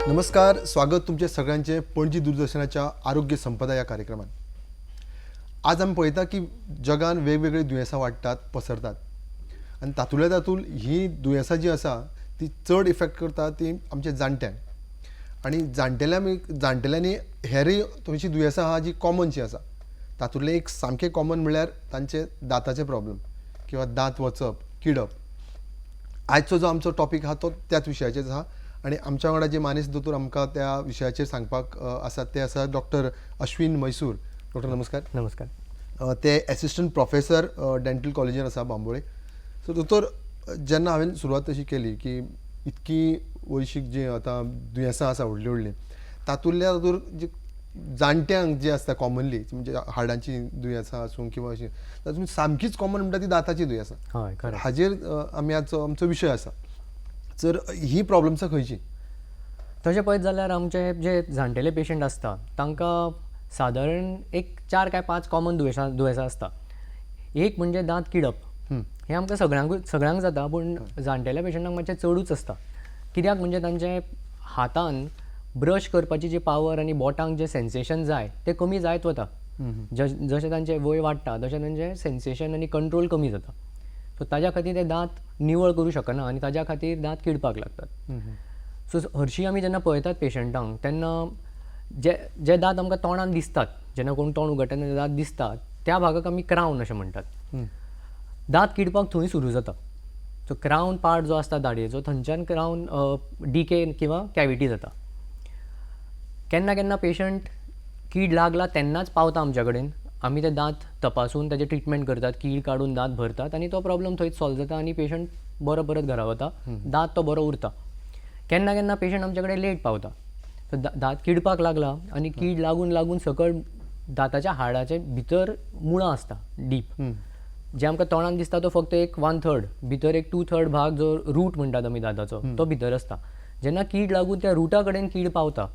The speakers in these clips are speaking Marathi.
नमस्कार, स्वागत तुमचे सगळ्यांचे पणजी दूरदर्शनाच्या आरोग्य संपदा या कार्यक्रमात. आज आमी पळयता की जगान वेगवेगळी दुयेंसां वाडटात, पसरतात आनी तातूंतल्या तातूंत ही दुयेंसां जी आसा ती चड इफेक्ट करता ती आमच्या जाणट्यांक आनी जाणटेल्यांनी हेरूय थोडीशीं दुयेंसां आहा जी कॉमनशी आसा. तातूंतलें एक सामकें कॉमन म्हणल्यार तांचे दांताचे प्रॉब्लेम किंवा दांत वचप, किडप. आयचो जो आमचो टॉपीक आहा तो त्याच विशयाचेर आहा आनी आमच्या वांगडा जे मानेस्त दोतोर आमकां त्या विशयाचेर सांगपाक आसात ते आसा डॉक्टर अश्विन मैसूर. डॉक्टर नमस्कार. नमस्कार. ते एसिस्टंट प्रोफेसर डेंटल कॉलेजीन आसा बांबोळे. सो दोतोर, जेन्ना हांवें सुरवात तशी केली की इतकी वैश्वीक जी आतां दुयेंसां आसा व्हडलीं व्हडलीं, तातूंतल्या तातूंत जे जाणट्यांक जे आसता कॉमनली, म्हणजे हाडांची दुयेंसां आसूं किंवा अशी, तातूंत सामकीच कॉमन म्हणटा ती दांताची दुयेंसां. हय, खरें. हाजेर आमी आमचो विशय आसा. तर ही प्रॉब्लेम्सां खंयची? तशें पळयत जाल्यार आमचे जे जाणटेले पेशंट आसता तांकां सादारण एक 4 काय 5 कॉमन दुयेंसां आसता. एक म्हणजे दांत किडप. हें आमकां सगळ्यांक जाता, पूण जाणटेल्या पेशंटांक मातशें चडूच आसता. कित्याक म्हणजे तांचे हातान ब्रश करपाची जी पावर आनी बोटांक जे सेन्सेशन जाय ते कमी जायत वता. जशें तांचें वय वाडटा तशें तांचें सेन्सेशन आनी कंट्रोल कमी जाता. सो ताज्या खातीर ते दांत निवळ करूं शकना आनी ताज्या खातीर दांत किडपाक लागतात. सो हरशीं आमी जेन्ना पळयतात पेशंटांक तेन्ना जे दांत आमकां तोंडान दिसतात, जेन्ना कोण तोंड उगडटा तेन्ना दांत दिसतात त्या भागाक आमी क्रावन अशें म्हणटात. दांत किडपाक थंय सुरू जाता. सो क्रावन पार्ट जो आसता दाडयेचो थंयच्यान क्रावन डिके किंवा कॅविटी जाता. केन्ना केन्ना पेशंट कीड लागला तेन्नाच पावता आमच्या कडेन. आमी ते दांत तपासून ताजें ट्रिटमेंट करतात, कीड काडून दांत भरतात आनी तो प्रॉब्लम थंयच सॉल्व जाता आनी पेशंट बरो परत घरा वता, दांत तो बरो उरता. केन्ना केन्ना पेशंट आमच्या कडेन लेट पावता. सो दांत किडपाक लागला आनी कीड लागून लागून सकयल दांताच्या हाडाचे भितर मुळां आसता डीप, जे आमकां तोंडान दिसता तो फक्त एक 1/3, भितर एक 2/3 भाग जो रूट म्हणटात आमी दांताचो तो भितर आसता. जेन्ना कीड लागून त्या रुटा कडेन कीड पावता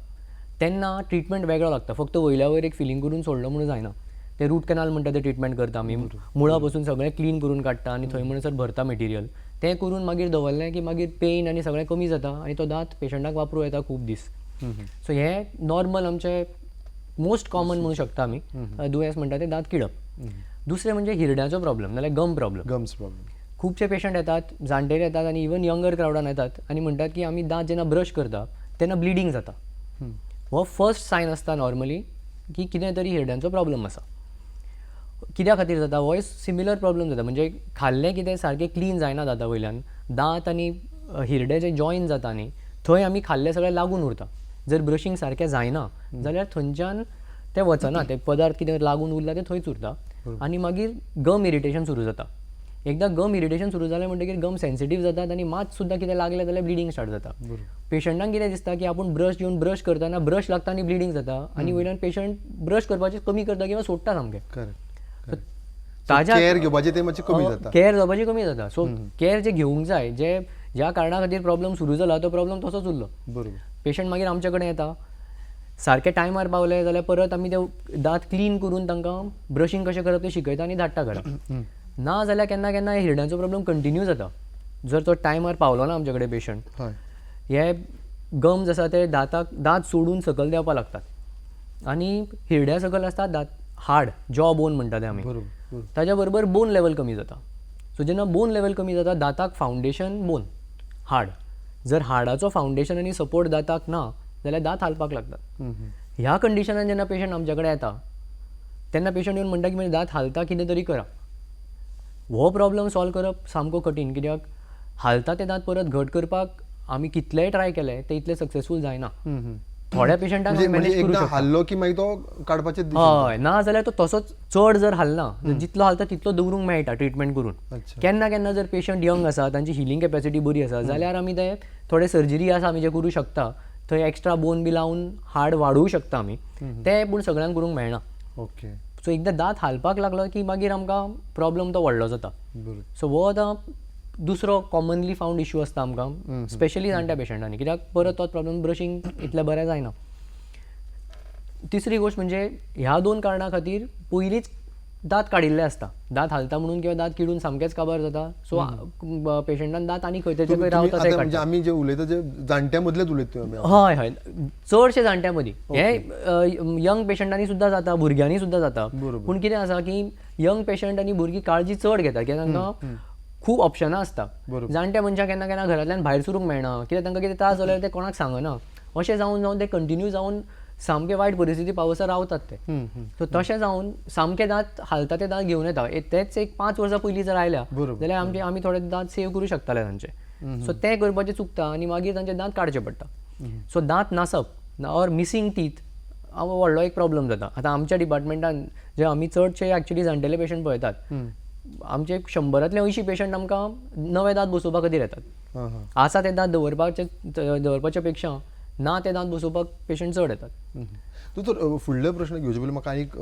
तेन्ना ट्रिटमेंट वेगळो लागता. फक्त वयल्या वयर एक फिलींग करून सोडलो म्हणून जायना. ते रूट कॅनाल म्हणटा ते ट्रिटमेंट करता आमी. मुळा पसून सगळें क्लीन करून काडटा आनी थंय म्हणसर भरता मटेरियल. तें करून मागीर दवरलें की मागीर पेन आनी सगळें कमी जाता आनी तो दांत पेशंटाक वापरूं येता खूब दीस. सो हें नॉर्मल आमचें मोस्ट कॉमन म्हणूं शकता आमी दुयेंस म्हणटा तें दांत किडप. दुसरें म्हणजे हिरड्याचो प्रॉब्लेम नाल्यार गम प्रॉब्लेम. खुबशे पेशंट येतात, जाणटेले येतात आनी इवन यंगर क्रावडान येतात आनी म्हणटात की आमी दांत जेन्ना ब्रश करता तेन्ना ब्लिडींग जाता. हो फर्स्ट सायन आसता नॉर्मली की कितें तरी हिरड्यांचो प्रॉब्लेम आसा. कित्या खातीर जाता? हो सिमिलर प्रॉब्लेम जाता. म्हणजे खाल्लें कितें सारकें क्लीन जायना दांता वयल्यान. दांत आनी हिरडे जे जॉयन जाता न्ही थंय आमी खाल्लें सगळें लागून उरता. जर ब्रशींग सारकें जायना जाल्यार थंयच्यान तें वचना, ते पदार्थ कितें लागून उरला ते थंयच उरता आनी मागीर गम इरिटेशन सुरू जाता. एकदां गम इरिटेशन सुरू जालें म्हणटकीर गम सेन्सिटीव जातात आनी मात सुद्दां कितें लागलें जाल्यार ब्लिडींग स्टार्ट जाता. पेशंटांक कितें दिसता की आपूण ब्रश घेवन ब्रश करतना ब्रश लागता आनी ब्लिडींग जाता आनी वयल्यान पेशंट ब्रश करपाचें कमी करता किंवा सोडटा सामकें. केअर घेवपाचें तें मातशें कमी जाता. केअर जावपाची कमी जाता. सो केअर जे घेवंक जाय, जे ज्या कारणां खातीर प्रॉब्लेम सुरू जाला तो प्रॉब्लेम तसोच उरलो. बरोबर. पेशंट मागीर आमच्या कडेन येता, सारके टायमार पावले जाल्यार परत आमी ते दांत क्लीन करून तांकां ब्रशींग कशें करप तें शिकयता आनी धाडटा घरा. ना जाल्यार केन्ना केन्ना हिरड्यांचो प्रॉब्लेम कंटिन्यू जाता. जर तो टायमार पावलो ना आमच्या कडेन पेशंट, हे गम्स आसा ते दांत सोडून सकयल देंवपाक लागतात आनी हिरड्या सकयल आसता दांत हाड, जॉ बोन म्हणटा ते आमी. ताच्या बरोबर बोन लेवल कमी जाता. सो जेन्ना बोन लेवल कमी जाता दांताक फावंडेशन बोन हाड. जर हाडाचो फावंडेशन आनी सपोर्ट दांताक ना जाल्यार दांत हालपाक लागतात. ह्या कंडिशनान जेन्ना पेशंट आमच्या कडेन येता तेन्ना पेशंट येवन म्हणटा की म्हणजे दांत हालता कितें तरी करा. हो प्रॉब्लेम सॉल्व करप सामको कठीण, कित्याक हालता ते दांत परत घट करपाक आमी कितलेय ट्राय केले ते इतले सक्सेसफूल जायना. थोड्या पेशंटांक मॅनेज करूं शकता. हल्लो की मागीर तो काडपाचें. हय, ना जाल्यार तो तसोच चड जर हलना, जितलो हालता तितलो दवरूंक मेळटा ट्रिटमेंट करून. केन्ना केन्ना जर पेशंट यंग आसा, तांची हिलिंग कॅपॅसिटी बरी आसा जाल्यार आमी ते थोडे सर्जरी आसा आमी जे करूं शकता. थंय एक्स्ट्रा बोन बी लावन हाड वाडोवं शकता आमी. ते पूण सगळ्यांक करूंक मेळना. ओके. सो एकदां दांत हालपाक लागलो की मागीर आमकां प्रॉब्लेम तो व्हडलो जाता. सो हो आतां दुसरो कॉमनली फावंड इश्यू आसता आमकां, स्पेशली जाणट्या पेशंटांनी, कित्याक परत तोच प्रॉब्लेम ब्रशींग इतलें बरें जायना. तिसरी गोश्ट म्हणजे ह्या 2 कारणां खातीर पयलींच दात काडिल्ले आसता, दात हालता म्हणून किंवा दात किडून सामकेच काबार जाता. सो पेशंटान दात आनी खंय तरी रावता ते म्हणजे आमी जे उलयता जे जाणट्या मदलेच उलयता आमी. हय हय चडशे जाणट्या मदीं हे यंग पेशंटांनी सुद्दां जाता, भुरग्यांनी सुद्दां जाता. पूण कितें आसा की यंग पेशंट आनी भुरगीं काळजी चड घेता कित्याक तांकां खूब ऑप्शनां आसता. जाणट्या मनशाक केन्ना केन्ना घरांतल्यान भायर सरूंक मेळना कित्याक तांकां कितें त्रास जाल्यार ते कोणाक सांगना. अशें जावन ते कंटिन्यू जावन सामके वायट परिस्थिती पावसा रावतात ते. सो तशें जावन सामके दात हालता ते दात घेवन येता. तेच एक 5 वर्सां पयलीं जर आयल्या जाल्यार आमी थोडे दात सेव करूं शकताले तांचे. सो ते करपाचें चुकता आनी मागीर तांचे दात काडचे पडटा. सो दात नासप ऑर मिसींग टीथ व्हडलो एक प्रॉब्लम जाता. आतां आमच्या डिपार्टमेंटान जे आमी चडशे एक्चुली जाणटेले पेशंट पळयतात, आमचे 100तले 80 पेशंट आमकां नवे दात बसोवपा खातीर येतात. आसा ते दात दवरपाचे पेक्षा ना ते दात बसोवपाक पेशंट चड येतात. तूं तर फुडलो प्रश्न घेवचे पयलीं म्हाका आनीक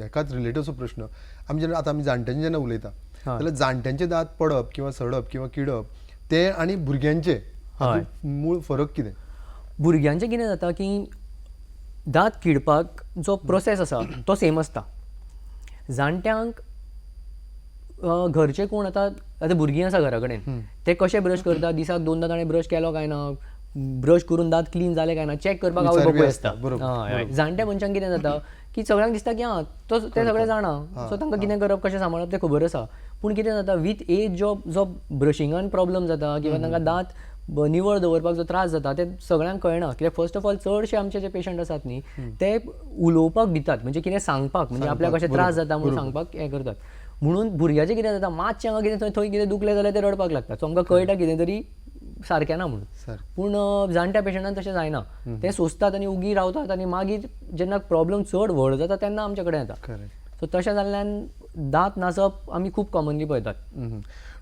हेकाच रिलेटेड असो प्रश्न. आमी जाणट्यांचे जेन्ना उलयता जाल्यार जाणट्यांचे दात पडप किंवा सडप किंवा किडप ते आनी भुरग्यांचे मूळ फरक कितें? भुरग्यांचें कितें जाता की दात किडपाक जो प्रोसेस आसा तो सेम आसता. जाणट्यांक घरचे कोण आतां भुरगीं आसा घरा कडेन ते कशें ब्रश करता, दिसाक 2दा ताणें ब्रश केलो काय ना, ब्रश करून दात क्लीन जाले काय ना चॅक करपाक आवय बापूय आसता. जाणट्या मनशांक कितें जाता की सगळ्यांक दिसता की ते सगळें जाणा, सो तांकां कितें करप कशें सांबाळप तें खबर आसा. पूण कितें जाता वीथ एज जो ब्रशिंगान प्रॉब्लम जाता किंवा तांकां दात निवळ दवरपाक जो त्रास जाता ते सगळ्यांक कळना. कित्याक फर्स्ट ऑफ ऑल चडशे आमचे जे पेशंट आसात न्ही ते उलोवपाक भितात, म्हणजे कितें सांगपाक, म्हणजे आपल्याक कशें त्रास जाता म्हणून सांगपाक हें करतात. म्हणून भुरग्याचें कितें जाता मातशें हांगा कितें थंय कितें दुखलें जाल्यार ते रडपाक लागतात. सो आमकां कळटा कितें तरी सारकें ना म्हणून. पूण जाणट्या पेशंटान तशें जायना. ते सोंसतात आनी उगी रावतात आनी मागीर जेन्ना प्रॉब्लम चड व्हड जाता तेन्ना आमचे कडेन येता. सो तशें जाल्ल्यान दात नासप आमी खूब कॉमनली पळयतात.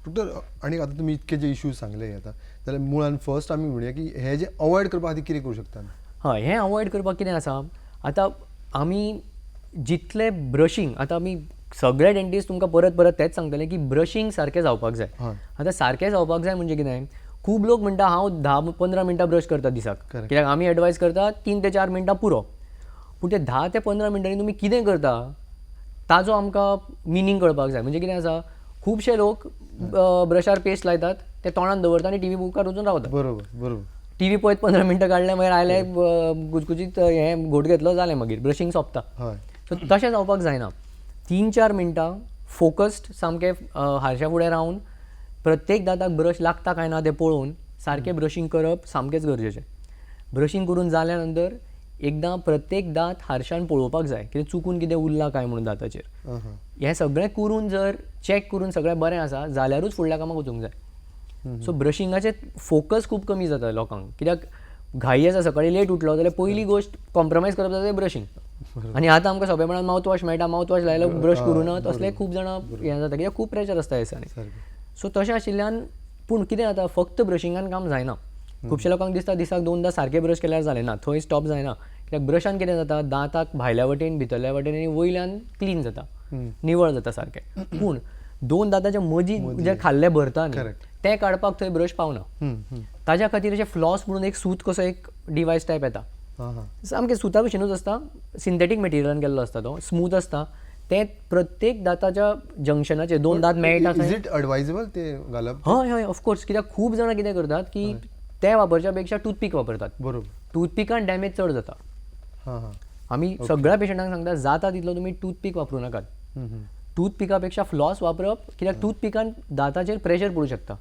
डॉक्टर आनी आतां तुमी इतके जे इश्यूज सांगले आतां जाल्यार मुळान फर्स्ट आमी म्हणया की हे जे अवॉयड करपा खातीर कितें करूं शकता? हय, हें अवॉयड करपाक कितें आसा, आतां आमी जितले ब्रशींग, आतां आमी सगळे डेंटिस्ट तुमकां परत परत तेच सांगतले की ब्रशींग सारकें जावपाक जाय. आतां सारकें जावपाक जाय म्हणजे कितें, खूब लोक म्हणटा हांव 10-15 मिनटां ब्रश करता दिसाक, कित्याक आमी एडवायस करता 3 ते 4 मिनटां पुरो. पूण ते 10 ते 15 मिनटांनी तुमी कितें करता ताजो आमकां मिनींग कळपाक जाय. म्हणजे कितें आसा, खुबशे लोक ब्रशार पेस्ट लायतात, ते तोंडान दवरता आनी टीव्ही मुखार वचून रावतात. बरोबर. टीव्ही पळयत 15 मिनटां काडले, मागीर आयले गुचगुचीत हें घोट घेतलो जालें, मागीर ब्रशींग सोंपता. सो तशें जावपाक जायना. 3-4 मिनटां फोकस्ड सामकें हारशा फुडें रावन प्रत्येक दाताक ब्रश लागता काय ना तें पळोवन सारकें ब्रशींग करप सामकेंच गरजेचें. ब्रशींग करून जाल्या नंतर एकदां प्रत्येक दात हारशान पळोवपाक जाय, कितें चुकून कितें उरलां काय म्हणून दाताचेर. हें सगळें करून जर चॅक करून सगळें बरें आसा जाल्यारूच फुडल्या कामाक वचूंक जाय. सो ब्रशिंगाचें फोकस खूब कमी जाता लोकांक, कित्याक घाई आसा, सकाळीं लेट उठलो जाल्यार पयली गोश्ट कॉम्प्रमायज करप जाता तें ब्रशींग. आनी आतां आमकां सोंपेपणान माउथवॉश मेळटा, माउथवॉश लायलो ब्रश करूनच, असले खूब जाणां हें जाता कित्याक खूब प्रेशर आसता ह्या दिसांनी. सो तशें आशिल्ल्यान पूण कितें जाता, फक्त ब्रशिंगान काम जायना. खुबशे लोकांक दिसता दिसाक 2दा सारकें ब्रश केल्यार जालें ना, थंय स्टॉप जायना. कित्याक ब्रशान कितें जाता, दांताक भायल्या वटेन भितरल्या वटेन आनी वयल्यान क्लीन जाता, निवळ जाता सारकें. पूण 2 दातांच्या मदीं जे खाल्ले भरता न्ही तें काडपाक थंय ब्रश पावना. ताज्या खातीर अशें फ्लॉस म्हणून एक सूत कसो एक डिवायस टायप येता, सामकें सुता भशेनूच आसता, सिंथेटीक मटेरियलान केल्लो आसता, तो स्मूथ आसता. ते प्रत्येक दाताच्या जंक्शनाचेर 2 दात मेळटा थंय. इज इट एडवायजेबल ते घालप? हय ऑफकोर्स. कित्याक खूब जाणां कितें करतात की ते वापरच्या पेक्षा टूथपीक वापरतात. बरोबर. टूथपिकान डॅमेज चड जाता. आमी सगळ्या पेशंटांक सांगता जाता तितलो तुमी टूथपीक वापरूं नाकात. टूथपिका पेक्षा फ्लॉस वापरप, कित्याक टूथपिकान दाताचेर प्रेशर पडूं शकता.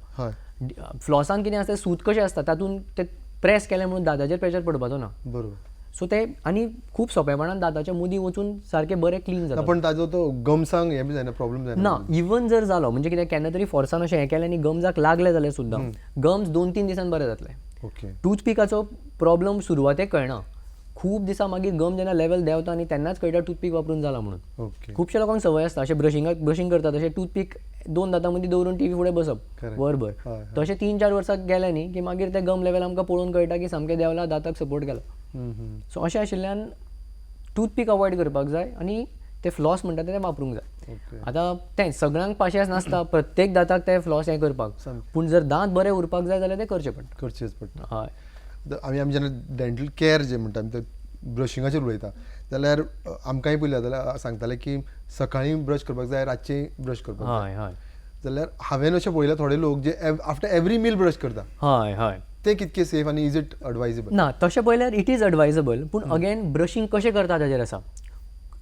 फ्लॉसान कितें आसता, सूत कशें आसता, तातूंत ते प्रेस केलें म्हणून दाताचेर प्रेशर पडपाचो ना. बरोबर. सो ते आनी खूब सोंपेपणान दाताच्या मदीं वचून सारकें बरें क्लीन जाता. पण ताजो तो गम्सांक हें बी जायना, प्रॉब्लेम जायना ना. इवन जर जालो म्हणजे कितें केन्ना तरी फोर्सान अशें हें केलें आनी गम्साक लागले जाल्यार सुद्दां गम्स 2-3 दिसान बरे जातले. टूथपिकाचो प्रॉब्लम सुरवातेक कळना, खूब दिसा मागीर गम जेन्ना लेवल देंवता आनी तेन्नाच कळटा टूथपीक वापरून जाला म्हणून. खुबशे लोकांक संवय आसता अशें ब्रशिंग करतात, अशें टूथपीक 2 दातां मदीं दवरून टीव्ही फुडें बसप वरभर. तशें 3-4 वर्सां गेले न्ही की मागीर ते गम लेवल आमकां पळोवन कळटा की सामकें देंवला, दाताक सपोर्ट केला. सो अशें आशिल्ल्यान टूथपीक अवॉयड करपाक जाय आनी ते फ्लॉस म्हणटा ते वापरूंक जाय. आतां तें सगळ्यांक पाशियेंस नासता प्रत्येक दाताक ते फ्लॉस हें करपाक, पूण जर दांत बरे उरपाक जाय जाल्यार ते करचेच पडटा. हय. आमी जेन्ना डेंटल केअर जे म्हणटा आमी ते ब्रशिंगाचेर उलयता जाल्यार आमकांय पयलें जाल्यार सांगताले की सकाळीं ब्रश करपाक जाय, रातचें ब्रश करपाक जाय. हय हय जाल्यार हांवें अशें पळयलां थोडे लोक जे आफ्टर एवरी मील ब्रश करता, हय हय ते कितके सेफ आनी इज इट एडवायजेबल? ना तशें पळयल्यार इट इज एडवायजेबल, पूण अगेन ब्रशींग कशें करता ताजेर आसा.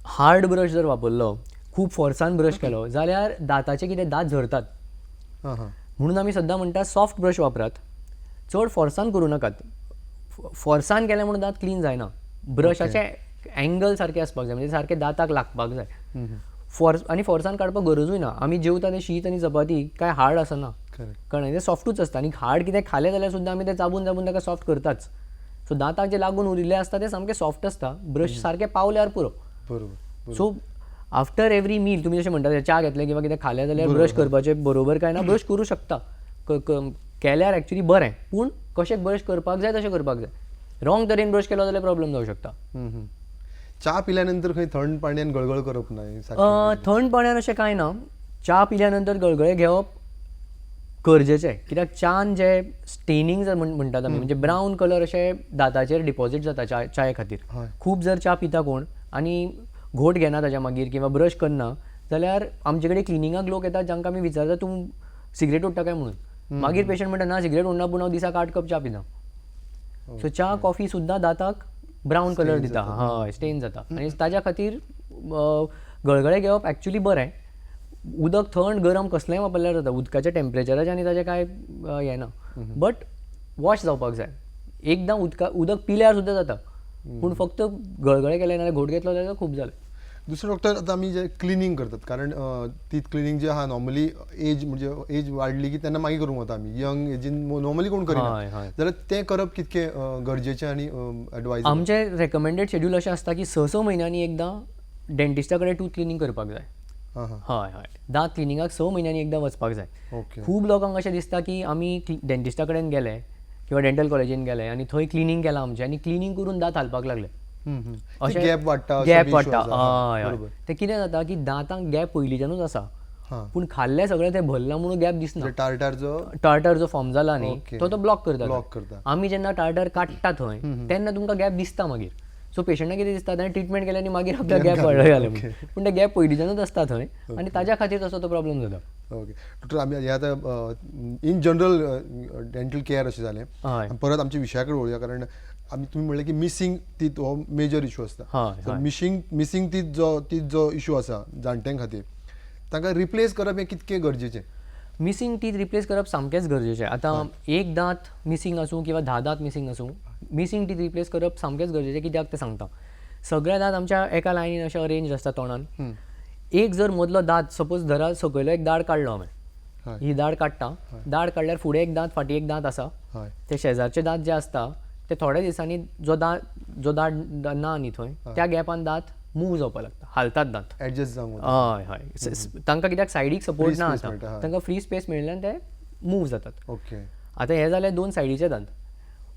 हार्ड ब्रश जर वापरलो, खूब फोर्सान ब्रश केलो जाल्यार दाताचे कितें दात झरतात. हां हां म्हणून आमी सद्दां म्हणटा सॉफ्ट ब्रश वापरात, चड फोर्सान करूं नाकात. फोर्सान केलें म्हणून दात क्लीन जायना. ब्रशाचे एंगल सारके आसपाक जाय, म्हणजे सारके दाताक लागपाक जाय. आनी फोर्सान काडपाक गरजूय ना. आमी जेवता ते शीत आनी चपाती काय हार्ड आसना, करेक्ट. कळ्ळें, ते सॉफ्टूच आसता. आनी हार्ड कितें खालें जाल्यार सुद्दां आमी ते चाबून चाबून ताका सॉफ्ट करताच. सो दाताक जे लागून उरिल्ले आसता ते सामके सॉफ्ट आसता. ब्रश सारके पावल्यार पुरो. बरोबर. सो आफ्टर एवरी मील तुमी जशें म्हणटा च्या घेतलें किंवा कितें खालें जाल्यार ब्रश करपाचें बरोबर काय ना, ब्रश करूं शकता. केल्यार एक्चुली बरें, पूण कशें ब्रश करपाक जाय तशें करपाक जाय. रॉंग तरेन ब्रश केलो जाल्यार प्रॉब्लेम जावं शकता. च्या पिल्या नंतर खंय थंड पाणयान गळगळ करप न्हय? थंड पाण्यान अशें कांय ना. च्या पिल्या नंतर गळगळे घेवप गरजेचें, कित्याक च्यान जे स्टेनिंग जर म्हणटात आमी, म्हणजे ब्रावन कलर अशे दाताचेर डिपॉझीट जाता च्याये खातीर. हय. खूब जर च्या पिता कोण आनी घोट घेना ताच्या मागीर किंवा ब्रश करना जाल्यार आमचे कडेन क्लिनिंगाक लोक येतात जांकां आमी विचारता तूं सिगरेट ओडटा काय म्हणून. मागीर पेशंट म्हणटा ना सिगरेट ओडना, पूण हांव दिसाक 8 कप च्या पिता. सो च्या कॉफी सुद्दां दाताक ब्रावन कलर दिता. हय, स्टेन जाता. आनी ताज्या खातीर गळगळे घेवप एक्चुली बरें. उदक थंड गरम कसलेंय वापरल्यार जाता, उदकाच्या टेम्परेचराचें आनी ताजें कांय हें ना. बट वॉश जावपाक जाय. एकदां उदक पिल्यार सुद्दां जाता, पूण फक्त गळगळे केले नाल्यार घोट घेतलो जाल्यार खूब जालें. दुसरो डॉक्टर, आतां आमी जे क्लिनींग करतात, कारण ती क्लिनींग जी आहा नॉर्मली म्हणजे एज वाडली की तेन्ना मागीर करूंक वता आमी. यंग एजीन नॉर्मली कोण करिना, जाल्यार तें करप कितकें गरजेचें आनी एडवायज? आमचें रेकमेंडेड शेड्यूल अशें आसता की 6 म्हयन्यांनी एकदां डेंटिस्टा कडेन टूथ क्लिनींग करपाक जाय. हय हय, दांत क्लिनिंगाक 6 म्हयन्यांनी एकदां वचपाक जाय. ओके. खूब लोकांक अशें दिसता की आमी डेंटिस्टा कडेन गेले किंवा डेंटल कॉलेजीन गेले आनी थंय क्लिनींग केलां आमचें आनी क्लिनींग करून दांत हालपाक लागले. गॅप वाडटा. हय हय, ते कितें जाता की दांतांक गॅप पयलींच्यानूच आसा, पूण खाल्लें सगळें तें भरलां म्हणून गॅप दिसना. टार्टर जो फॉर्म जाला न्ही तो ब्लॉक करता. आमी जेन्ना टार्टर काडटा थंय तेन्ना तुमकां गॅप दिसता मागीर. सो पेशंटाक कितें दिसता ताणें ट्रिटमेंट केली आनी मागीर आपल्या गॅप वाडले जाले म्हणून, पूण ते गॅप पयलींच्यानूच आसता थंय आनी ताज्या खातीर तसो तो प्रॉब्लेम जाता. ओके डॉक्टर, आमी हे आतां इन जनरल डेंटल केअर अशें जालें. परत आमच्या विशया कडेन वळुया, कारण तुमी म्हणलें की मिसींग टीथ हो मेजर इशू आसता. मिसींग टीथ जो इशू आसा जाणट्यां खातीर, तांकां रिप्लेस करप हें कितकें गरजेचें? मिसींग टीथ रिप्लेस करप सामकेंच गरजेचें. आतां एक दांत मिसींग आसूं किंवा 10 दांत मिसींग आसूं, मिसींग टीथ रिप्लेस करप सामकेंच गरजेचें. कित्याक तें सांगता, सगळे दांत आमच्या एका लायनीन अशे अरेंज आसता तोंडान. एक जर मदलो दांत सपोज धरा सकयलो एक दाड काडलो हांवें, ही दाड काडटा, दाड काडल्यार फुडें एक दांत फाटीं एक दांत आसा, ते शेजारचे दांत जे आसता ते थोड्या दिसांनी जो दाड ना न्ही थंय त्या गॅपान दांत मूव जावपाक लागता, हालतात दांत, एडजस्ट जावंक. हय हय, तांकां कित्याक सायडीक सपोर्ट ना आतां, तांकां फ्री स्पेस मेळिल्ल्यान ते मूव जातात. ओके. आतां हे जाले 2 सायडीचे दांत.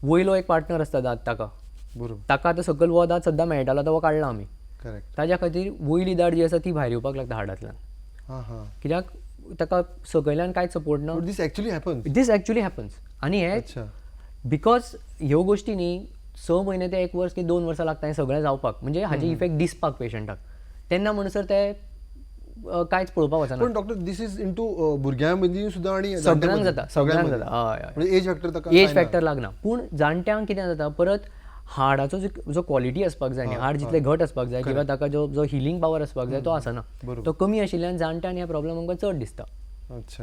वयलो एक पार्टनर आसता दांत ताका आतां सकयल वो दांत सद्दां मेळटालो तो काडला आमी. करेक्ट. ताज्या खातीर वयली दाड जी आसा ती भायर येवपाक लागता हाडांतल्यान, कित्याक ताका सकयल्यान कांयच सपोर्ट ना. दीस एक्चुअली हॅपन्स. आनी हे बिकॉज ह्यो गोश्टी न्ही 6 म्हयने ते 1 वर्स की 2 वर्सां लागता हें सगळें जावपाक, म्हणजे हाचे इफेक्ट दिसपाक पेशंटाक. तेन्ना म्हणसर ते कांयच पळोवपाक वचना. पूण डॉक्टर, दीस इज इंटू भुरग्यां मदीं सुद्दां आनी सगळ्यांक जाता. हय हय, एज फॅक्टर ताका एज फॅक्टर लागना. पूण जाणट्यांक कितें जाता, परत हाडाचो जो क्वॉलिटी आसपाक जाय न्ही, हाड जितलें घट आसपाक जाय किंवा ताका जो हिलिंग पावर आसपाक जाय तो आसना, तो कमी आशिल्ल्यान जाणट्यान हे प्रॉब्लेम आमकां चड दिसता.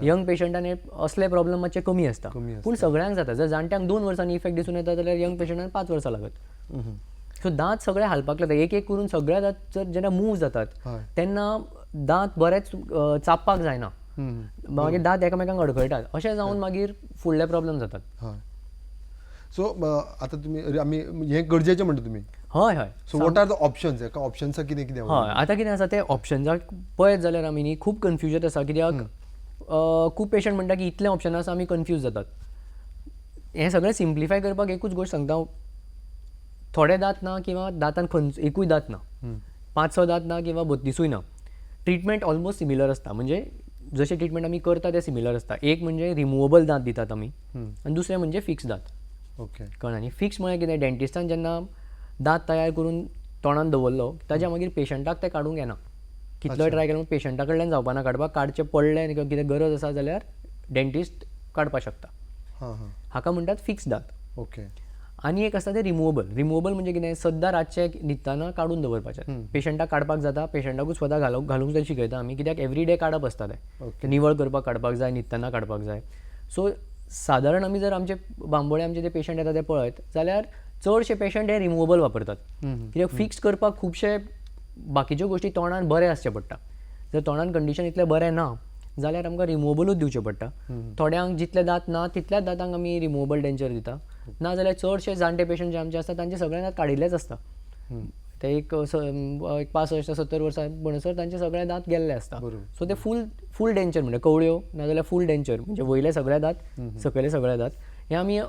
यंग पेशंटान असले प्रॉब्लेम मातशे कमी आसता, पूण सगळ्यांक जाता. जर जाणट्यांक 2 वर्सांनी इफेक्ट दिसून येता जाल्यार यंग पेशंटान 5 वर्सां लागत. सो दांत सगळे हालपाक लागता, एक एक करून सगळ्या दांत जर जेन्ना मूव जातात तेन्ना दांत बरेच चापपाक जायना, मागीर दांत एकामेकांक अडखळटात, अशें जावन मागीर फुडले प्रॉब्लेम जातात. सो आतां आमी हें गरजेचें म्हणटा तुमी. हय हय. So what are the options? एका ऑप्शन्साक कितें कितें? हय, आतां कितें आसा ते ऑप्शन्साक पळयत जाल्यार आमी न्ही खूब कन्फ्युजन आसा, कित्याक खूब पेशंट म्हणटा की इतले ऑप्शन आसा आमी कन्फ्यूज जातात. हें सगळें सिम्प्लिफाय करपाक एकूच गोश्ट सांगता, थोडे दांत ना किंवा दांतान एकूय दांत ना, 5-6 दांत ना किंवा 32य ना, ट्रिटमेंट ऑलमोस्ट सिमिलर आसता. म्हणजे जशें ट्रिटमेंट आमी करता तें सिमिलर आसता. एक म्हणजे रिमुवेबल दांत दितात आमी आनी दुसरें म्हणजे फिक्स दांत. ओके. कळ्ळें न्ही? फिक्स म्हळ्यार कितें, डेंटिस्टान जेन्ना दांत तयार करून तोंडान दवरलो ताच्या मागीर पेशंटाक ते काडूंक येना कितलोय ट्राय केलो पेशंटा कडल्यान जावपाना काडपाक काडचें पडलें कितें गरज आसा जाल्यार डेंटिस्ट काडपाक शकता हां हां हाका म्हणटात फिक्स दात ओके आनी एक आसता ते रिमुवेबल म्हणजे कितें सद्दां रातचे न्हिदताना काडून दवरपाचें पेशंटाक काडपाक जाता पेशंटाकूच स्वता घालूंक जाय शिकयता आमी कित्याक एवरीडे काडप आसता ते निवळ करपाक काडपाक जाय न्हिदताना काडपाक जाय सो सादारण आमी जर आमचे बांबोळे आमचे ते पेशंट येता ते पळयत जाल्यार चडशे पेशंट हे रिमुवेबल वापरतात कित्याक फिक्स करपाक खुबशे बाकीच्यो गोश्टी तोंडान बरें आसचे पडटा जर तोंडान कंडिशन इतलें बरें ना जाल्यार आमकां रिमुवेबलूच दिवचें पडटा थोड्यांक जितले दात ना तितल्याच दातांक आमी रिमुवेबल डेंचर दिता ना जाल्यार चडशे जाणटे पेशंट जे आमचे आसता तांचे सगळे दात काडिल्लेच आसता ते एक 65-70 वर्सां म्हणसर तांचे सगळे दात गेल्ले आसता सो ते फूल डेंचर म्हणजे कवळ्यो नाजाल्यार फूल डेंचर म्हणजे वयले सगळे दात सकयले सगळे दात हे आमी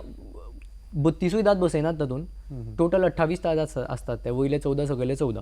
32 दात बसयनात तातूंत टोटल 28 दात आसतात ते वयले 14 सकयले 14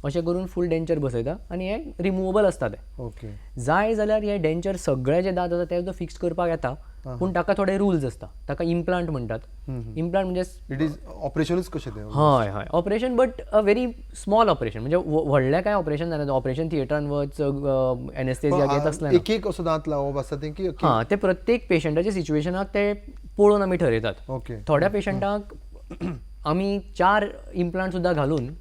अशें करून फूल डेंचर बसयता आनी हे रिमुवेबल आसता ते ओके जाय जाल्यार हे डेंचर सगळे जे दात आसा ते सुद्दां फिक्स करपाक येता पूण ताका थोडे रुल्स आसता ताका इम्प्लांट म्हणटात इम्प्लांट म्हणजे इट इज ऑपरेशनूच कशें तें हय हय operation but a very small operation म्हणजे व्हडलें काय ऑपरेशन जालें ऑपरेशन थिएटरान वच एनेस्थेजिया घेत असलें एक एक असो दांत लावप आसता तें की हां ते प्रत्येक पेशंटाच्या सिच्युएशनाक ते पळोवन आमी ठरयतात ओके थोड्या पेशंटाक आमी 4 इम्प्लांट सुद्दां घालून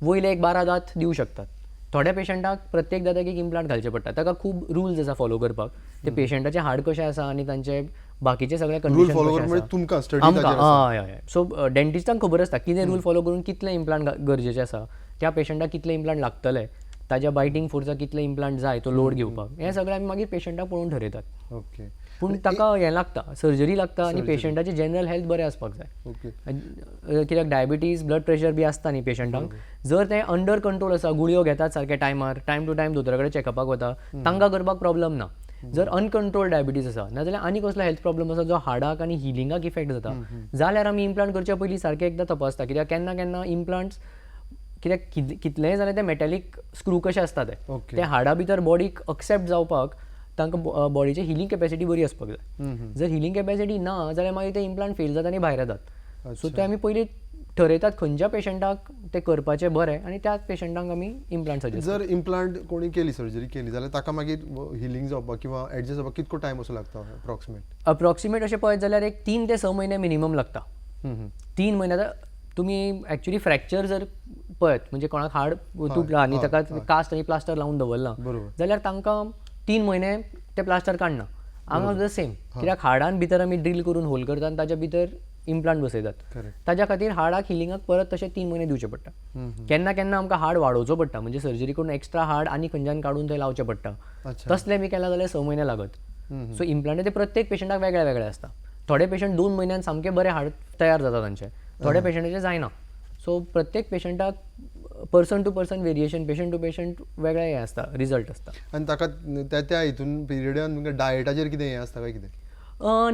वयले एक 12 दात दिवं शकतात थोड्या पेशंटाक प्रत्येक दाताक एक इम्प्लांट घालचे पडटा ताका खूब रुल्स आसा फॉलो करपाक ते पेशंटाचे हाड कशें आसा आनी तांचे बाकीचे सगळे रूल फॉलो कंडिशन म्हणजे तुमकां स्टडी हय हय सो डेंटिस्टांक खबर आसता कितें रूल फॉलो करून कितले इम्प्लांट गरजेचे आसा त्या पेशंटाक कितले इम्प्लांट लागतले ताज्या बायटींग फोर्साक कितले इम्प्लांट जाय तो लोड घेवपाक हें सगळें आमी मागीर पेशंटाक पळोवन ठरयतात ओके पूण ताका हें लागता सर्जरी लागता आनी पेशंटाचे जनरल हेल्थ बरें आसपाक जाय ओके कित्याक डायबिटीज ब्लड प्रेशर बी आसता न्ही पेशंटांक जर ते अंडर कंट्रोल आसा गुळयो घेतात सारके टायमार टायम टू टायम दोतोरा कडेन चॅकअपाक वता तांकां करपाक प्रॉब्लम ना जर अनकंट्रोल डायबिटीज आसा नाजाल्यार आनी कसलो हेल्थ प्रॉब्लम आसा जो हाडाक आनी हिलिंगाक इफेक्ट जाता जाल्यार आमी इम्प्लांट करच्या पयलीं सारकें एकदां तपासता कित्याक केन्ना केन्ना इम्प्लांट्स कित्याक कितलेंय जाल्यार ते मेटॅलीक स्क्रू कशे आसता ते हाडा भितर बॉडीक एक्सेप्ट जावपाक तांकां बॉडीची हिलिंग कॅपॅसिटी बरी आसपाक जाय जर हिलिंग कॅपॅसिटी ना जाल्यार मागीर ते इम्प्लांट फेल जाता आनी भायर येतात सो ते आमी पयलीं ठरयतात खंयच्या पेशंटाक ते करपाचें बरें आनी त्याच पेशंटांक आमी इम्प्लांट सजेस्ट जर इम्प्लांट कोणी केली सर्जरी केली जाल्यार ताका मागीर हिलिंग जावपाक किंवा एडजस्ट जावपाक कितको टायम असो लागता अप्रॉक्सिमेट अशें पळयत जाल्यार एक 3 ते 6 म्हयने मिनिमम लागता 3 म्हयने तुमी एक्चुली फ्रॅक्चर जर पळयत म्हणजे कोणाक हाड तुटला आनी ताका कास्ट आनी प्लास्टर लावन दवरला जाल्यार तांकां 3 म्हयने ते प्लास्टर काडना हांगा द सेम कित्याक हाडान भितर आमी ड्रील करून होल करता आनी ताच्या भितर इम्प्लांट बसयतात ताच्या खातीर हाडाक हिलिंगाक परत तशें 3 म्हयने दिवचे पडटा केन्ना केन्ना आमकां हाड वाडोवचो पडटा म्हणजे सर्जरी करून एक्स्ट्रा हाड आनी खंयच्यान काडून थंय लावचें पडटा तसलें बी केलां जाल्यार 6 म्हयने लागत सो इम्प्लांट ते प्रत्येक पेशंटाक वेगळे वेगळे आसता थोडे पेशंट 2 म्हयन्यान सामके बरे हाड तयार जाता तांचे थोड्या पेशंटाचे जायना सो प्रत्येक पेशंटाक person to person variation patient to patient वेगळें हें आसता रिजल्ट आसता आनी ताका त्या हितून पिरियडान तुमकां डायटाचेर कितें हें आसता काय कितें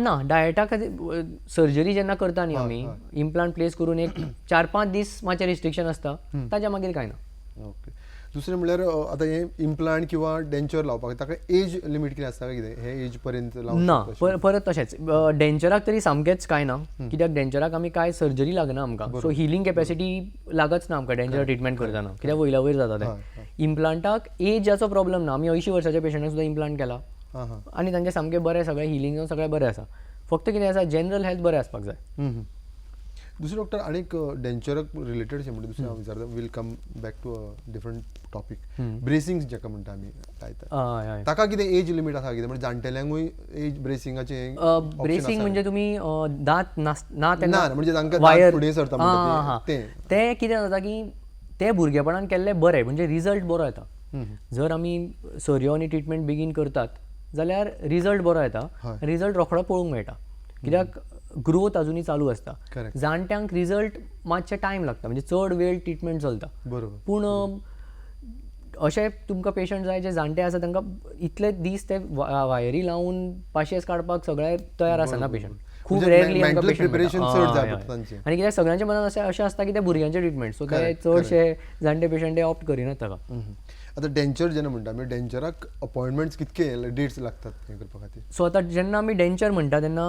ना डायटा खातीर सर्जरी जेन्ना करता न्ही आमी इम्प्लांट प्लेस करून एक 4-5 दीस मातशें रिस्ट्रिक्शन आसता ताच्या मागीर कांय ना ओके दुसरें म्हणल्यार आतां हें इम्प्लांट किंवा डेंचर लावपाक ताका एज लिमीट कितें आसता काय कितें हे एज पर्यंत ना परत तशेंच डेंचराक तरी सामकेंच कांय ना कित्याक डेंचराक आमी कांय सर्जरी लागना आमकां सो हिलिंग कॅपॅसिटी लागच ना आमकां डेंचर ट्रिटमेंट करतना कित्याक वयल्या वयर जाता ते इम्प्लांटाक एजाचो प्रॉब्लम ना आमी 80 वर्साच्या पेशंटाक सुद्दां इम्प्लांट केला आनी तांचे सामके बरें सगळें हिलिंग सगळें बरें आसा फक्त कितें आसा जनरल हेल्थ बरें आसपाक जाय दुसरे डॉक्टर आनीक डेंचराक रिलेटेड अशें म्हणजे दुसरें हांव विचारता will come back to a different topic bracing जेका म्हणटा आमी लायतात ताका कितें एज लिमीट आसा कितें म्हणजे जाणटेल्यांकूय एज ब्रेसिंगाचें ब्रेसिंग म्हणजे तुमी दांत ना तेन्ना म्हणजे तांकां दांत फुडें सरता म्हणटा ते कितें जाता की ते भुरगेपणान केल्ले बरें म्हणजे रिजल्ट बरो येता जर आमी सर्यो आनी ट्रिटमेंट बेगीन करतात जाल्यार रिजल्ट बरो येता रिजल्ट रोखडो पळोवंक मेळटा कित्याक ग्रोथ अजुनूय चालू आसता जाणट्यांक रिजल्ट मातशें टायम लागता म्हणजे चड वेळ ट्रिटमेंट चलता बरोबर पूण अशे तुमकां पेशंट जाय जे जाणटे आसा तांकां इतले दीस ते वायरी लावन पाशेस काडपाक सगळे तयार आसना पेशंट खूब रेअरली आमकां पेशंट आनी कित्याक सगळ्यांच्या मनान अशें आसता की ते भुरग्यांचे ट्रिटमेंट सो ते चडशे जाणटे पेशंट ते ऑप्ट करिनात ताका आतां डेंचर जेन्ना म्हणटा आमी डेंचराक अपॉयंटमेंट्स कितके डेट्स लागतात हें करपा खातीर सो आतां जेन्ना आमी डेंचर म्हणटा तेन्ना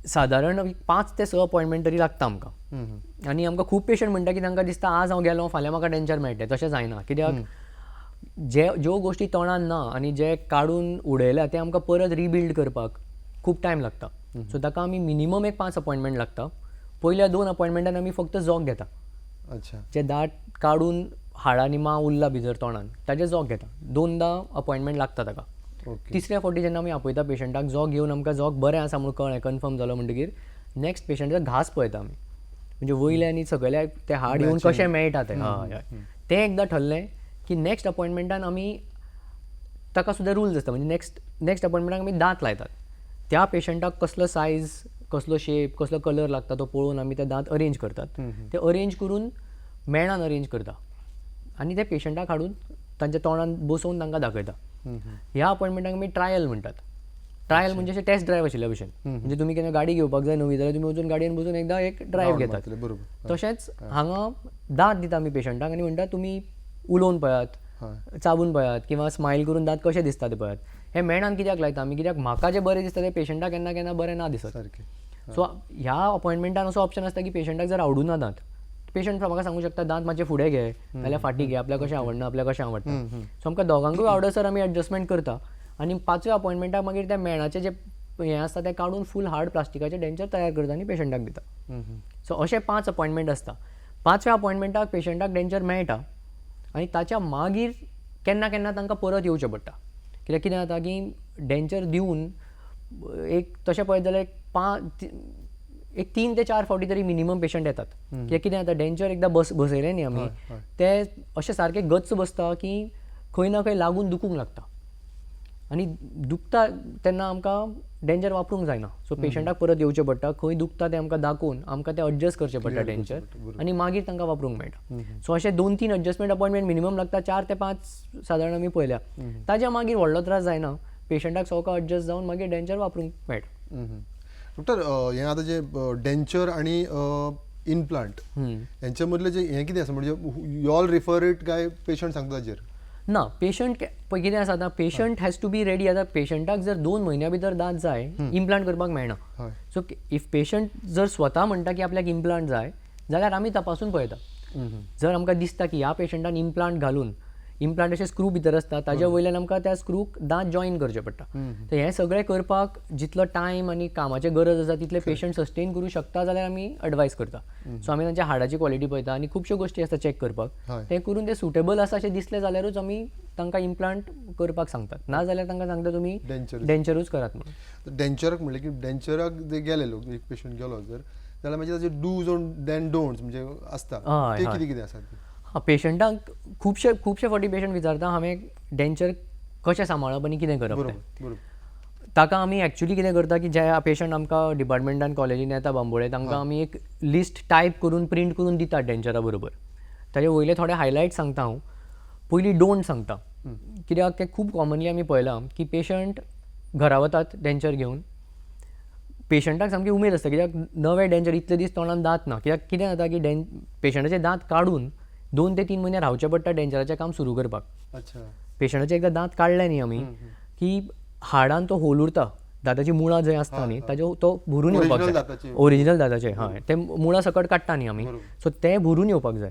सादारण 5 ते 6 अपॉयंटमेंट तरी लागता आमकां. आनी आमकां खूब पेशंट म्हणटा की तांकां दिसता आज हांव गेलो फाल्यां म्हाका डेंचर मेळटलें. तशें जायना, कित्याक ज्यो गोश्टी तोंडान ना आनी जे काडून उडयल्या ते आमकां परत रिबिल्ड करपाक खूब टायम लागता. सो ताका आमी मिनिमम एक 5 अपॉयंटमेंट लागता. पयल्या 2 अपॉयंटमेंटान आमी फक्त जोग घेता. अच्छा. जे दाट काडून हाडांनी मांव उरला भितर तोंडान ताजें जोग घेता. 2दा अपॉयंटमेंट लागता ताका. ओके. तिसऱ्या फावटी जेन्ना आमी आपयता पेशंटाक जोग घेवन आमकां जोग बरें आसा म्हणून कळ्ळें, कन्फर्म जालो म्हणटकीर नेक्स्ट पेशंटाचो घास पळयता आमी. म्हणजे वयले आनी सकयले ते हाड येवन कशें मेळटा तें. हय हय. तें एकदां ठरलें की नेक्स्ट अपॉयंटमेंटान आमी ताका सुद्दां रूल्स आसता. म्हणजे नेक्स्ट अपॉयंटमेंटाक आमी दांत लायतात. त्या पेशंटाक कसलो सायज, कसलो शेप, कसलो कलर लागता तो पळोवन आमी ते दांत अरेंज करतात. ते अरेंज करून मेणान अरेंज करता आनी ते पेशंटाक हाडून तांच्या तोंडान बसोवन तांकां दाखयता. ह्या अपॉयंटमेंटाक आमी ट्रायल म्हणटात. ट्रायल म्हणजे अशें टेस्ट ड्रायव्ह आशिल्ल्या भशेन. म्हणजे तुमी केन्ना गाडी घेवपाक जाय नवी जाल्यार तुमी वचून गाडयेन बसून एकदां एक ड्रायव्ह घेतात. बरोबर. तशेंच हांगा दांत दिता आमी पेशंटाक आनी म्हणटा तुमी उलोवन पळयात, चाबून पळयात किंवा स्मायल करून दांत कशे दिसता ते पळयात. हे मेणान कित्याक लायता आमी, कित्याक म्हाका जें बरें दिसता तें पेशंटाक केन्ना केन्ना बरें ना दिसत. सारकें. सो ह्या अपॉयंटमेंटान असो ऑप्शन आसता की पेशंटाक जर आवडूना दांत, पेशंट म्हाका सांगूं शकता दांत मातशे फुडें घे नाल्यार फाटीं घे, आपल्याक कशें आवडना आपल्याक कशें आवडटा. सो आमकां दोगांकूय आवडसर आमी एडजस्टमेंट करता आनी 5व्या अपॉयंटमेंटाक मागीर त्या मेणाचें जें हें आसता तें काडून फूल हार्ड प्लास्टिकाचें डेंचर तयार करता आनी पेशंटाक दिता. सो अशे 5 अपॉयंटमेंट आसता. 5व्या अपॉयंटमेंटाक पेशंटाक डेंचर मेळटा आनी ताच्या मागीर केन्ना केन्ना तांकां परत येवचें पडटा. कित्याक कितें जाता की डेंचर दिवन एक तशें पळयत जाल्यार एक 3 ते 4 फावटी तरी मिनिमम पेशंट येतात. कित्याक कितें जाता डेंचर एकदां बसयलें न्ही आमी ते अशें सारकें गच्च बसता की खंय ना खंय लागून दुखूंक लागता आनी दुखता तेन्ना आमकां डेंचर वापरूंक जायना. सो पेशंटाक परत येवचें पडटा, खंय दुखता तें आमकां दाखोवन आमकां तें एडजस्ट करचें पडटा डेंचर आनी मागीर तांकां वापरूंक मेळटा. सो अशें 2-3 एडजस्टमेंट अपॉयंटमेंट मिनिमम लागता. 4 ते 5 सादारण आमी पळयल्या. ताज्या मागीर व्हडलो त्रास जायना, पेशंटाक सवका एडजस्ट जावन मागीर डेंचर वापरूंक मेळटा. डॉक्टर हें आतां जे डेंचर आनी इम्प्लांट हेंच्या मदलें जे हें कितें आसा म्हणजे यू ऑल रिफर इट काय पेशंट सांगता ताजेर? ना, पेशंट पळय कितें आसा आतां patient has to be ready. आतां पेशंटाक जर 2 म्हयन्या भितर दांत जाय इम्प्लांट करपाक मेळना. सो इफ पेशंट जर स्वता म्हणटा की आपल्याक इम्प्लांट जाय जाल्यार आमी तपासून पळयता. जर आमकां दिसता की ह्या पेशंटान इम्प्लांट घालून इम्प्लांट अशे स्क्रू भितर आसता ताज्या वयल्यान आमकां त्या स्क्रूक दांत जॉईन करचे पडटा. तर हें सगळें करपाक जितलो टायम आनी कामाची गरज आसा तितले पेशंट सस्टेन करूं शकता जाल्यार आमी एडवायस करता. सो आमी तांच्या हाडाची क्वॉलिटी पळयता आनी खुबश्यो गोश्टी आसता चॅक करपाक. ते करून ते सुटेबल आसा अशें दिसलें जाल्यारूच आमी तांकां इम्प्लांट करपाक सांगतात. ना जाल्यार तांकां सांगता तुमी डेंचरूच करात म्हणून. डेंचराक म्हणलें की डेंचराक जे गेले लोक एक पेशंट गेलो जर जाल्यार मागीर ताजे डूज ऑन डोंट्स म्हणजे आसता ते कितें कितें आसात? पेशंटाक खुबशे फावटी पेशंट विचारता हांवें डेंचर कशें सांबाळप आनी कितें करप तें. बरोबर. ताका आमी एक्चुली कितें करता की जे पेशंट आमकां डिपार्टमेंटान कॉलेजीन येता बांबोळे तांकां आमी एक लिस्ट टायप करून प्रिंट करून दितात डेंचरा बरोबर. ताजे वयले थोडे हायलायट सांगता हांव. पयलीं डोंट सांगता, कित्याक तें खूब कॉमनली आमी पळयलां की पेशंट घरा वतात डेंचर घेवन. पेशंटाक सामकी उमेद आसता कित्याक नवे डेंचर इतले दीस तोंडान दांत ना. कित्याक कितें जाता की पेशंटाचे दांत काडून 2 ते 3 म्हयने रावचें पडटा डेंचराचें काम सुरू करपाक. पेशंटाचे एकदां दांत काडले न्ही आमी की हाडान तो होल उरता. दांताची मुळां जंय आसता न्ही ताजो तो भरून येवपाक जाय. ओरिजिनल दांताचे हय ते मुळां सकट काडटा न्ही आमी. सो ते भरून येवपाक जाय.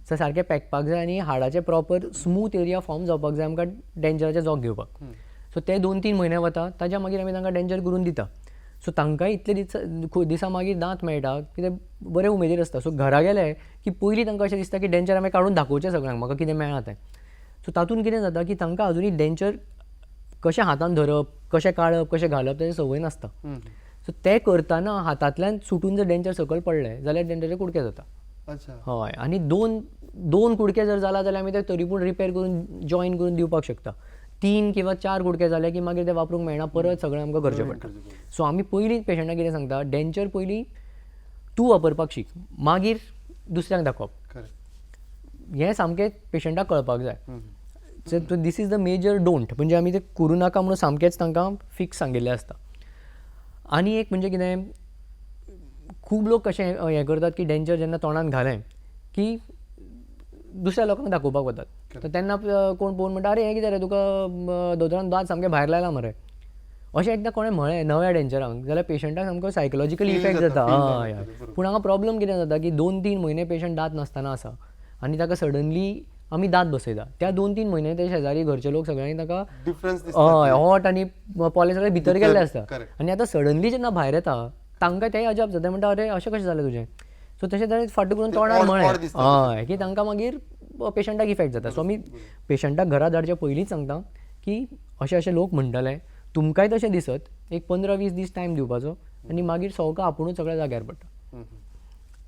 सो सारकें पेकपाक जाय आनी हाडाचे प्रॉपर स्मूथ एरिया फॉर्म जावपाक जाय आमकां डेंचराचे जोग घेवपाक. सो ते 2-3 म्हयने वता. ताज्या मागीर आमी तांकां डेंचर करून दिता. सो तांकांय इतले दिसा मागीर दांत मेळटा कितें बरे उमेदीर आसता. सो घरा गेले की पयलीं तांकां अशें दिसता की डेंचर आमी काडून दाखोवचें सगळ्यांक म्हाका कितें मेळ्ळां तें. सो तातूंत कितें जाता की तांकां अजुनी डेंचर कशें हातान धरप, कशें काडप, कशें घालप ताची संवय नासता. सो ते करतना हातांतल्यान सुटून जर डेंचर सकयल पडलें जाल्यार डेंचराचे कुडके जाता. हय आनी 2 कुडके जर जाला जाल्यार आमी ते तरी पूण रिपेर करून जॉईन करून दिवपाक शकता. 3 किंवा 4 कुडके जाले की मागीर ते वापरूंक मेळना, परत सगळें आमकां करचें पडटा. सो आमी पयलीं पेशंटाक कितें सांगता डेंचर पयलीं तूं वापरपाक शीक मागीर दुसऱ्यांक दाखोवप. हें सामकें पेशंटाक कळपाक जाय. So this is the major don't. म्हणजे आमी ते करूं नाका म्हणून सामकेंच तांकां फिक्स सांगिल्लें आसता. आनी एक म्हणजे कितें खूब लोक कशें हें करतात की डेंचर जेन्ना तोंडान घालें की दुसऱ्या लोकांक दाखोवपाक वतात. तर तेन्ना कोण पळोवन म्हणटा अरे हें कितें रे तुका दोतोरान दांत सामकें भायर लायला मरे. अशें एकदां कोणें म्हळें नव्या डेंचरांक जाल्यार पेशंटाक सामको सायकोलॉजिकल इफेक्ट जाता. हय हय. पूण हांगा प्रॉब्लम कितें जाता की 2-3 म्हयने पेशंट दात नासतना आसा आनी ताका सडनली आमी दात बसयता. त्या 2-3 म्हयने ते शेजारी घरचे लोक सगळ्यांनी ताका डिफरन्स हय हॉट आनी पोले सगळे भितर गेल्ले आसता correct. आनी आतां सडनली जेन्ना भायर येता तांकां तें अजाप जाता. म्हणटा अरे अशें कशें जालें तुजें. सो तशें तरेन फाटू करून तोंडार odd म्हळें दिसता हय की तांकां मागीर पेशंटाक इफेक्ट जाता. सो आमी पेशंटाक घरा धाडच्या पयलींच सांगता की अशे अशे लोक म्हणटले तुमकांय तशें दिसत एक 15-20 दीस टायम दिवपाचो आनी मागीर सवका आपुणूच सगळ्या जाग्यार पडटा.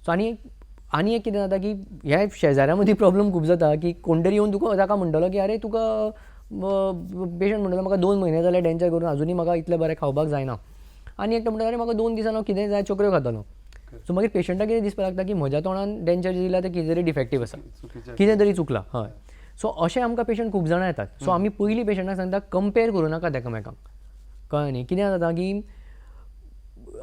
सो आनी एक कितें जाता की ह्या शेजाऱ्या मदीं प्रॉब्लम खूब जाता की कोण तरी येवन तुका ताका म्हणटलो की आरे तुका पेशंट म्हणटलो म्हाका 2 म्हयने जाले डेंचर करून आजुनी म्हाका इतलें बरें खावपाक जायना. आनी एकटो म्हणटा अरे म्हाका 2 दिसान हांव कितें जाय चोकऱ्यो खातलो. सो मागीर पेशंटाक कितें दिसपाक लागता की म्हज्या तोंडान डेंचर दिला तें कितें तरी डिफेक्टीव आसा, कितें तरी चुकलां. हय. सो अशें आमकां पेशंट खूब जाणां येतात. सो आमी पयलीं पेशंटाक सांगता कंपेर करूं नाका एकामेकांक. कळ्ळें न्ही. कितें जाता की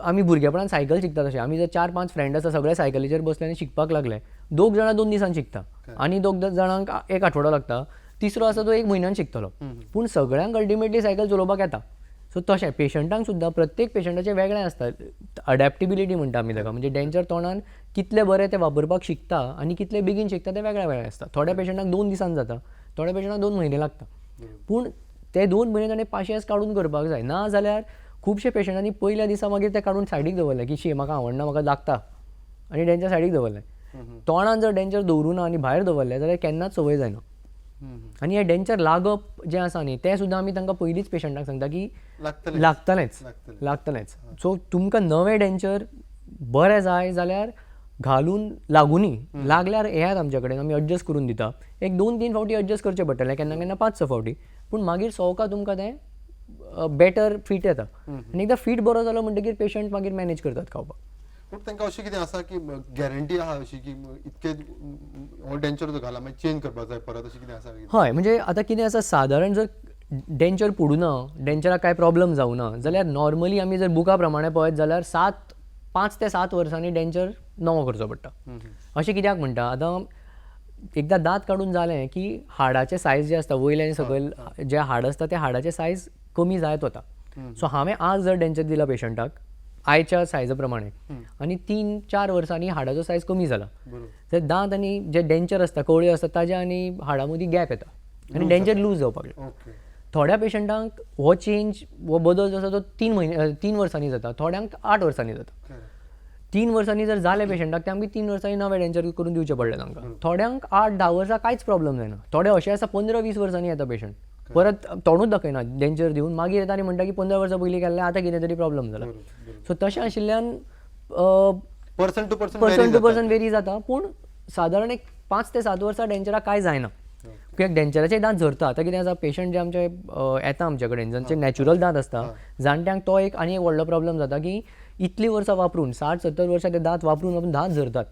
आमी भुरगेपणान सायकल शिकता तशें आमी जर 4-5 फ्रेंड आसा सगळे सायकलीचेर बसले आनी शिकपाक लागले. 2 जाणां 2 दिसान शिकता आनी 2 जाणांक 1 आठवडो लागता. तिसरो आसा तो 1 म्हयन्यान शिकतलो. पूण सगळ्यांक अल्टिमेटली सायकल चलोवपाक येता. सो तशें पेशंटांक सुद्दां प्रत्येक पेशंटाचें वेगळें आसता. अडेप्टेबिलिटी म्हणटा आमी ताका. म्हणजे डेंचर तोंडान कितलें बरें तें वापरपाक शिकता आनी कितलें बेगीन शिकता तें वेगळें वेगळें आसता. थोड्या पेशंटाक 2 दिसान जाता, थोड्या पेशंटाक 2 म्हयने लागता. पूण ते 2 म्हयने ताणें पाशयेंस काडून करपाक जाय. ना जाल्यार खुबशे पेशंटांनी पयल्या दिसा मागीर ते काडून सायडीक दवरले की शी म्हाका आवडना म्हाका लागता आनी डेंचर सायडीक दवरलें. तोंडान जर डेंचर दवरूना आनी भायर दवरलें जाल्यार केन्नाच संवय जायना. आनी हें डेंचर लागप जें आसा न्ही तें सुद्दां आमी तांकां पयलींच पेशंटाक सांगता की लागतलेंच. सो तुमकां नवें डेंचर बरें जाय जाल्यार घालून लागुनी लागल्यार येयात आमचे कडेन आमी एडजस्ट करून दिता. एक 2-3 फावटी एडजस्ट करचें पडटलें केन्ना केन्ना 5-6 फावटी. पूण मागीर सवका तुमकां तें बेटर फीट येता आनी एकदां फीट बरो जालो म्हणटकीर पेशंट मागीर मॅनेज करतात खावपाक. पूण तांकां अशें कितें आसा की गॅरंटी आहा अशी की इतके हो डेंचर जो घाला मागीर चेंज करपाक जाय परत अशें कितें आसा? हय म्हणजे आतां कितें आसा सादारण जर डेंचर पडूना डेंचराक काय प्रॉब्लम जावना जाल्यार नॉर्मली आमी जर बुका प्रमाणे पळयत जाल्यार 5 ते 7 वर्सांनी डेंचर नवो करचो पडटा. अशें कित्याक म्हणटा आतां एकदां दांत काडून जालें की हाडाचे सायज जे आसता वयल्यान सकयल जे हाड आसता त्या हाडाचे सायज कमी जायत वता. सो हांवें आज जर डेंचर दिला पेशंटाक आयच्या सायजा प्रमाणे आनी 3-4 वर्सांनी हाडाचो सायज कमी जाला तर दांत आनी जे डेंचर आसता कवळ्यो आसता ताज्या आनी हाडा मदीं गॅप येता आनी डेंचर लूज जावपाक लागता. थोड्या पेशंटांक हो चेंज हो बदल जो आसा तो 3 वर्सांनी जाता, थोड्यांक 8 वर्सांनी जाता. 3 वर्सांनी जर जाले पेशंटाक ते आमकां 3 वर्सांनी नवे डेंचर करून दिवचे पडले तांकां. थोड्यांक 8-10 वर्सां कांयच प्रॉब्लेम जायना. थोडे अशे आसा 15-20 वर्सांनी येता पेशंट परत तोंडूच दाखयना डेंचर दिवन मागीर येता आनी म्हणटा की 15 वर्सां पयलीं केल्लें आतां कितें तरी प्रॉब्लेम जाला. सो तशें आशिल्ल्यान पर्सन टू पर्सन वेरी जाता. पूण सादारण एक 5 ते 7 वर्सां डेंचराक कांय जायना. कित्याक डेंचराचे दांत झरता. आतां कितें आसा पेशंट जे आमचे येता आमचे कडेन जांचे नॅचरल दांत आसता जाणट्यांक तो एक आनी एक व्हडलो प्रॉब्लेम जाता की इतलीं वर्सां वापरून 60-70 वर्सां ते दांत वापरून दांत झरतात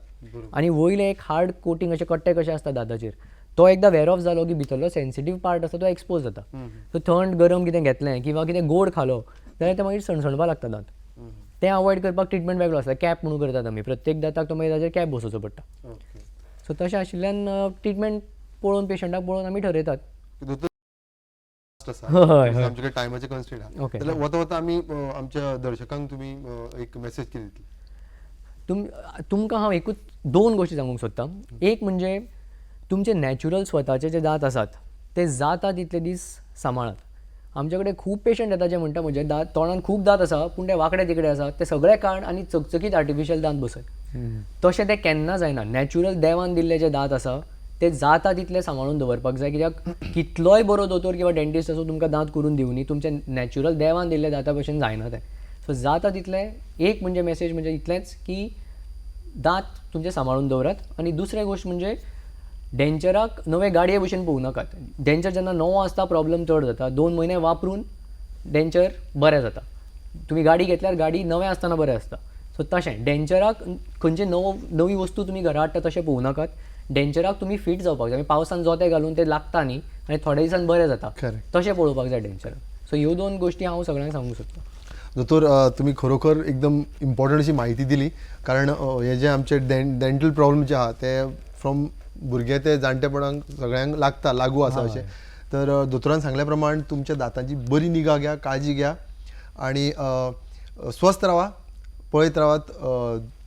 आनी वयले एक हार्ड कोटींग अशे कट्टे कशे आसता दांताचेर तो एकदां वेर ऑफ जालो की भितरलो सेन्सिटीव पार्ट आसा तो एक्सपोज जाता. सो थंड गरम कितें घेतलें किंवा कितें गोड खालो जाल्यार ते मागीर सणसणपाक लागता दांत. तें अवॉयड करपाक ट्रिटमेंट वेगळो आसता. कॅप म्हणून करतात आमी प्रत्येक दांताक तो मागीर ताचेर कॅप बसोवचो पडटा. सो तशें आशिल्ल्यान ट्रिटमेंट पळोवन पेशंटाक पळोवन आमी ठरयतात. आमचे टायमाचे कन्स्ट्रेंट आहा जाल्यार वता वता आमी आमच्या दर्शकांक तुमी एक मेसेज कितें दितली? तुमकां हांव एकूच 2 गोश्टी सांगूंक सोदतां. एक म्हणजे तुमचे नॅचरल स्वताचे जे दांत आसात ते जाता तितले दीस सांबाळात. आमचे कडेन खूब पेशंट येता जे म्हणटा म्हजे दांत तोंडान खूब दांत आसा पूण ते वांकडे तिकडे आसा ते सगळे काड आनी चकचकीत आर्टिफिशियल दांत बसय. तशें तें केन्ना जायना. नॅचरल देवान दिल्ले जे दांत आसा ते जाता तितले सांबाळून दवरपाक जाय. कित्याक कितलोय बरो दोतोर किंवा डेंटिस्ट असो तुमकां दांत करून दिवनी तुमचे नॅचरल देवान दिल्ले दांता भशेन जायना तें. सो जाता तितले एक म्हणजे मेसेज म्हणजे इतलेंच की दांत तुमचे सांबाळून दवरात. आनी दुसरी गोश्ट म्हणजे डेंचराक नवे गाडये भशेन पळोवं नाकात. डेंचर जेन्ना नवो आसता प्रॉब्लेम चड जाता. 2 म्हयने वापरून डेंचर बरें जाता. तुमी गाडी घेतल्यार गाडी नवें आसतना बरें आसता. सो तशें डेंचराक खंयचे नवी वस्तू तुमी घरा हाडटा तशें पळोवं नाकात. डेंचराक तुमी फीट जावपाक जाय. पावसान जोते घालून ते लागता न्ही आनी थोड्या दिसान बरें जाता तशें पळोवपाक जाय डेंचराक. सो ह्यो 2 गोश्टी हांव सगळ्यांक सांगूंक सोदतां. दोतोर तुम्ही खरोखर एकदम इम्पॉर्टंट अशी माहिती दिली. कारण हे जे आमचे डेंटल प्रॉब्लेम जे आहा ते फ्रॉम भुरगे ते जाणटेपणांक सगळ्यांक लागू आसा अशें. तर दोतोरान सांगल्या प्रमाण तुमच्या दांतांची बरी निगा घ्या, काळजी घ्या आणि स्वस्थ राहा, पळयत रावात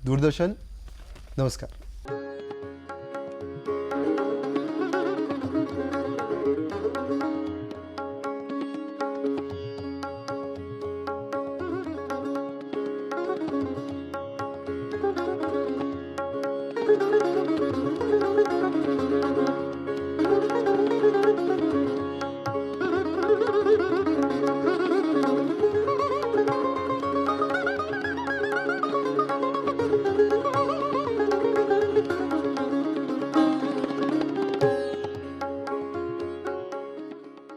दूरदर्शन. नमस्कार.